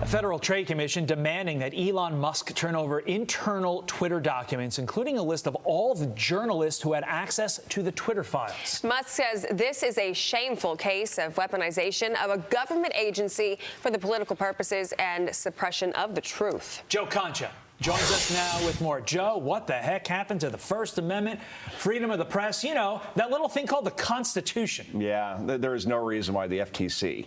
A Federal Trade Commission demanding that Elon Musk turn over internal Twitter documents, including a list of all the journalists who had access to the Twitter files. Musk says this is a shameful case of weaponization of a government agency for the political purposes and suppression of the truth. Joe Concha joins us now with more. Joe, what the heck happened to the First Amendment, freedom of the press? You know, that little thing called the Constitution. Yeah, there is no reason why the FTC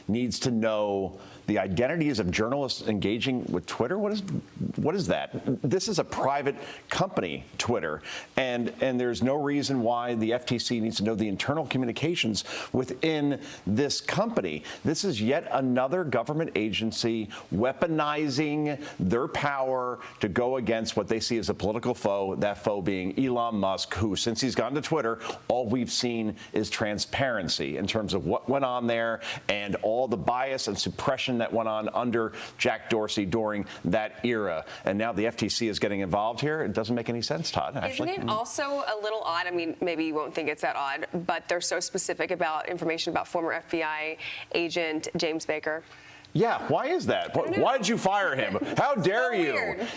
needs to know the identities of journalists engaging with Twitter. What is that? This is a private company, Twitter, and there's no reason why the FTC needs to know the internal communications within this company. This is yet another government agency weaponizing their power to go against what they see as a political foe, that foe being Elon Musk, who, since he's gone to Twitter, all we've seen is transparency in terms of what went on there and all the bias and suppression that went on under Jack Dorsey during that era. And now the FTC is getting involved here. It doesn't make any sense, Todd, actually. Isn't it also a little odd? I mean, maybe you won't think it's that odd, but they're so specific about information about former FBI agent James Baker. Yeah, why is that? Why did you fire him? How dare you? Weird.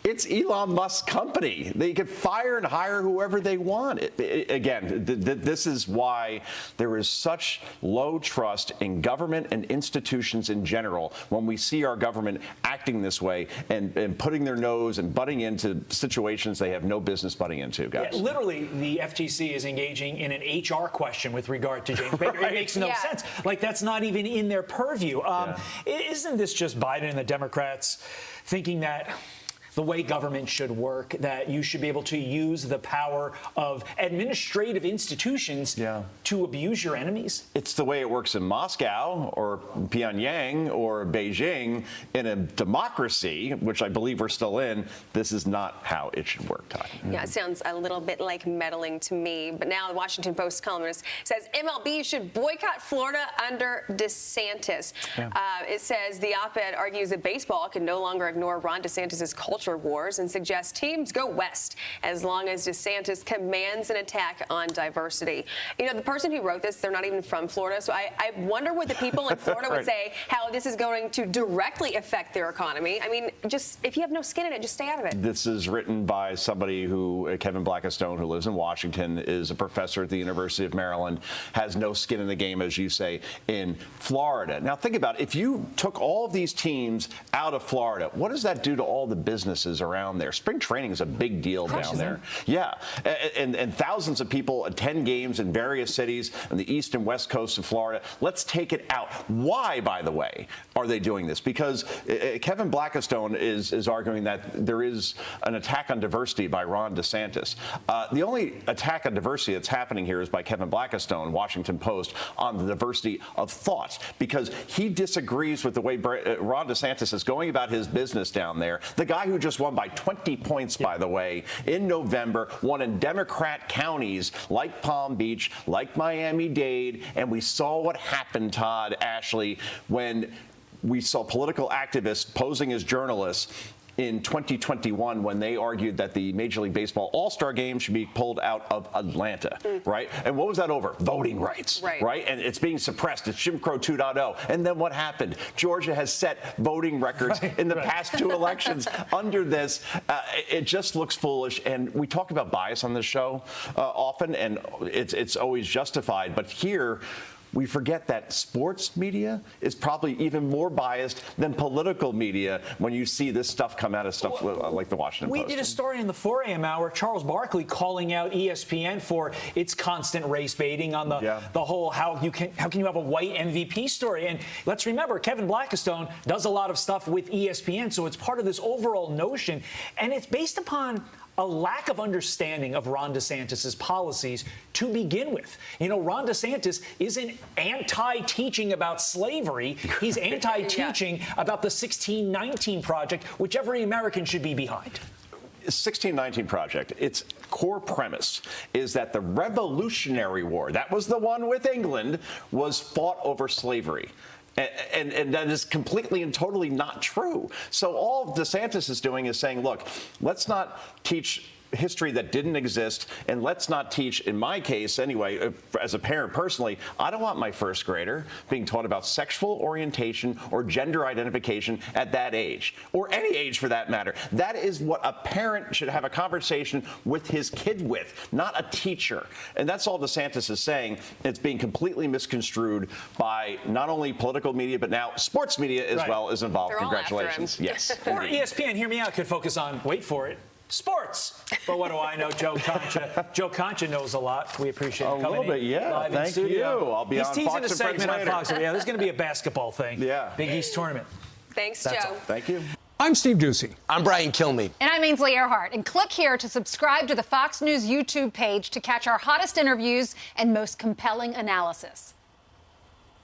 It's Elon Musk's company. They can fire and hire whoever they want. Again, this is why there is such low trust in government and institutions in general when we see our government acting this way and putting their nose and butting into situations they have no business butting into, guys. Yeah, literally, the FTC is engaging in an HR question with regard to James Baker. It makes no sense. Like, that's not even in their purview. Isn't this just Biden and the Democrats thinking that the way government should work, that you should be able to use the power of administrative institutions to abuse your enemies? It's the way it works in Moscow or Pyongyang or Beijing. In a democracy, which I believe we're still in, this is not how it should work, Todd. Yeah, it sounds a little bit like meddling to me. But now the Washington Post columnist says MLB should boycott Florida under DeSantis. It says the op-ed argues that baseball can no longer ignore Ron DeSantis' culture wars and suggests teams go west as long as DeSantis commands an attack on diversity. You know, the person who wrote this, they're not even from Florida, so I wonder what the people in Florida would say, how this is going to directly affect their economy. I mean, just if you have no skin in it, just stay out of it. This is written by somebody who, Kevin Blackistone, who lives in Washington, is a professor at the University of Maryland, has no skin in the game, as you say, in Florida. Now, think about it. If you took all of these teams out of Florida, what does that do to all the businesses around there? Spring training is a big deal down there. Yeah, and thousands of people attend games in various cities on the east and west coast of Florida. Let's take it out. Why, by the way, are they doing this? Because Kevin Blackistone is arguing that there is an attack on diversity by Ron DeSantis. The only attack on diversity that's happening here is by Kevin Blackistone, Washington Post, on the diversity of thought, because he disagrees with the way Ron DeSantis is going about his business down there. The guy who just won by 20 points, by the way, in November, won in Democrat counties like Palm Beach, like Miami-Dade, and we saw what happened, Todd, Ashley, when we saw political activists posing as journalists in 2021 when they argued that the Major League Baseball All-Star Game should be pulled out of Atlanta, right? And what was that over? Voting rights, right? And it's being suppressed. It's Jim Crow 2.0. And then what happened? Georgia has set voting records in the past two elections under this. It just looks foolish. And we talk about bias on this show often, and it's always justified. But here, we forget that sports media is probably even more biased than political media when you see this stuff come out of stuff like the Washington Post. We did a story in the 4 a.m. hour, Charles Barkley calling out ESPN for its constant race baiting on the whole how can you have a white MVP story. And let's remember, Kevin Blackistone does a lot of stuff with ESPN, so it's part of this overall notion, and it's based upon a lack of understanding of Ron DeSantis' policies to begin with. You know, Ron DeSantis isn't anti-teaching about slavery. He's anti-teaching about the 1619 Project, which every American should be behind. 1619 Project, its core premise is that the Revolutionary War, that was the one with England, was fought over slavery. And that is completely and totally not true. So all DeSantis is doing is saying, look, let's not teach history that didn't exist, and let's not teach, in my case anyway, as a parent personally, I don't want my first grader being taught about sexual orientation or gender identification at that age, or any age for that matter. That is what a parent should have a conversation with his kid with, not a teacher. And that's all DeSantis is saying. It's being completely misconstrued by not only political media, but now sports media as well is involved. They're all Congratulations. Yes. Or ESPN, hear me out, could focus on, wait for it, sports. But what do I know? Joe Concha. Joe Concha knows a lot. We appreciate him coming A little bit, yeah. live in Thank studio. you. I'll be He's on teasing Fox a and Friends segment on later. Fox. Yeah, there's going to be a basketball thing. Yeah. Big East tournament. Thanks, That's Joe. all. Thank you. I'm Steve Ducey. I'm Brian Kilmeade. And I'm Ainsley Earhart. And click here to subscribe to the Fox News YouTube page to catch our hottest interviews and most compelling analysis.